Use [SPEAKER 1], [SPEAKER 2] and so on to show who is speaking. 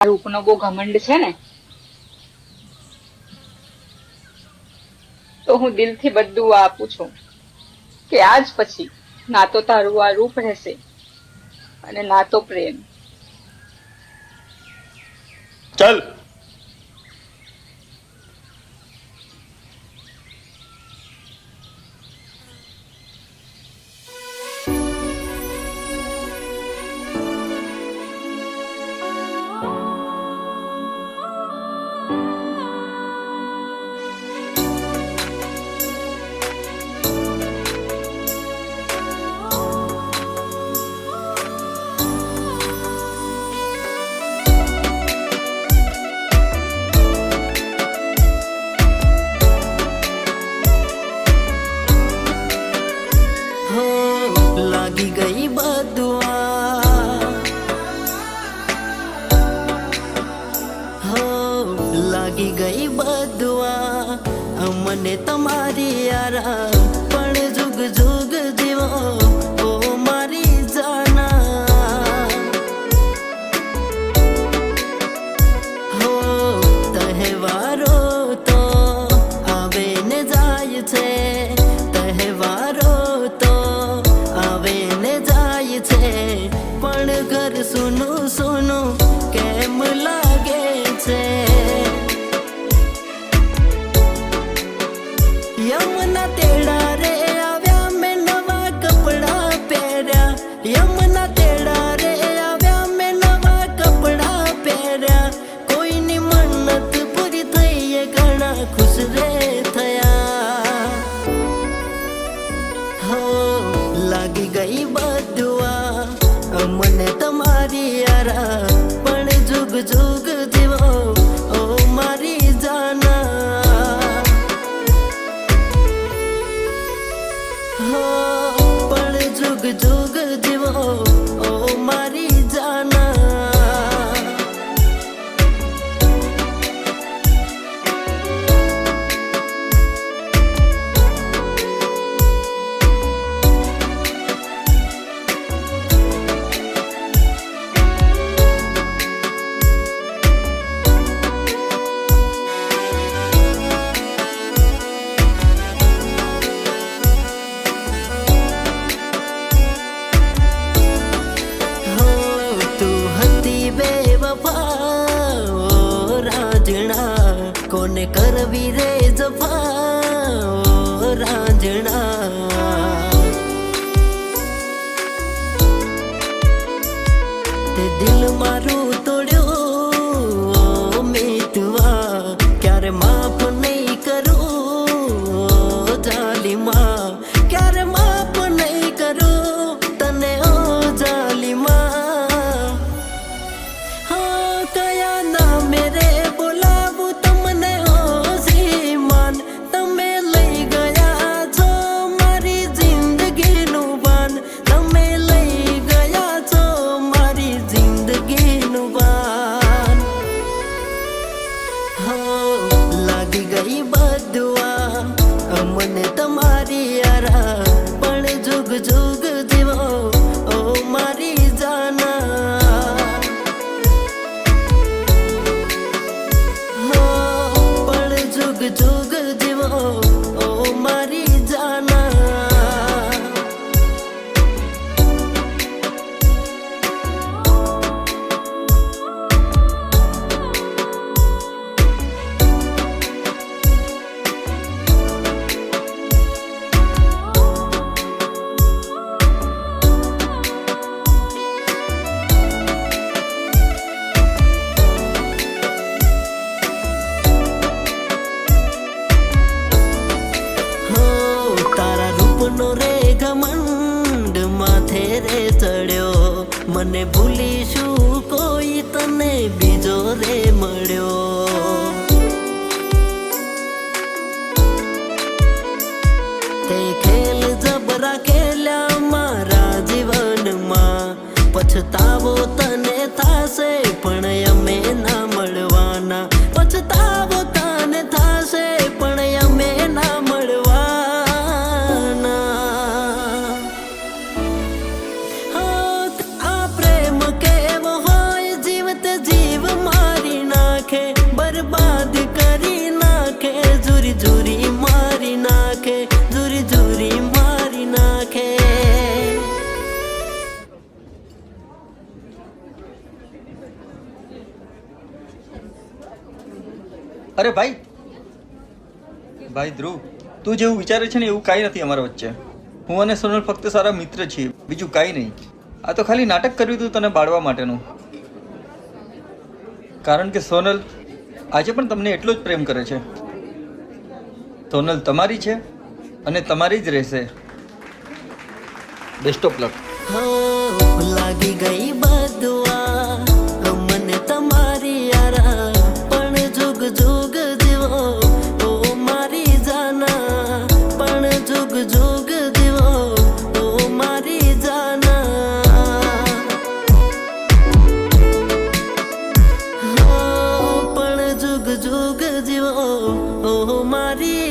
[SPEAKER 1] રૂપનો બહુ ઘમંડ છે ને, તો હું દિલથી બધું આપું છું કે આજ પછી ના તો તારું આ રૂપ રહેશે અને ના તો પ્રેમ.
[SPEAKER 2] चल
[SPEAKER 3] लागी गई बदुआ हो लागी गई बदुआ अमने तमारी यारा पण जुग जुग जीवो ओ मारी जाना हो तहेवारो तो आवे ने जाय छे तहेवारो तो आवे ने जाय छे पण घर सुनु सुनु केम लागे छे यमुना तेड़ा रे आव्या में नवा कपड़ा पहरया यमुना तेड़ा रे आव्या में नवा कपड़ा पहरया कोई नी मन्नत पूरी थई घणा खुश रे थया हो लागी गई बदुआ अमने तमारी यारा पण जुग जुग जीवो ओ मारी जाना हो पण जुग जुग जीवो ओ मारी जाना कोने करवी रे जफा ओ रांझणा ते दिल मारू तोड़्यो ओ मीतवा क्यारे माफ नहीं करू ओ जालिमा क्यारे माफ नहीं करू तने ओ जालिमा हाँ कया ना मेरे बोलावू तमने ओ श्रीमान तमे लई गया छो मारी जिंदगी नु बान तमे लई गया छो मारी जिंदगी नु बान हो लागी गई बदुआ अमने तमारी यारा पण जुग जुग जीवो ओ मारी जाना हो पण जुग जुग जीवो ओ मारी जाना हो तारा रूपनो रे घमंड माथे रे चढ़्यो मने भूलीशू कोई तने बीजो रे मळ्यो ते खेल जबरा खेल्या मारा जीवनमा पछतावो तने थासे पण अमे ना मळवाना पछतावो तने थासे पण अमे ना मळवाना हो आ प्रेम
[SPEAKER 2] અરે ભાઈ ભાઈ ધ્રુવ, તું જેવું વિચારે છે ને એવું કાંઈ નથી અમારા વચ્ચે. હું અને સોનલ ફક્ત સારા મિત્ર છીએ, બીજું કાંઈ નહીં. આ તો ખાલી નાટક કર્યું હતું તને બાળવા માટેનું. કારણ કે સોનલ આજે પણ તમને એટલો જ પ્રેમ કરે છે. સોનલ તમારી છે અને તમારી જ રહેશે. Best of luck.
[SPEAKER 3] હો લાગી ગઈ બદવા મને તમારી યારા, પણ જુગ જુગ જીવો ઓ મારી જાના, પણ જુગ જુગ જીવો ઓ મારી જાના. હો પણ જુગ જુગ જીવો ઓ મારી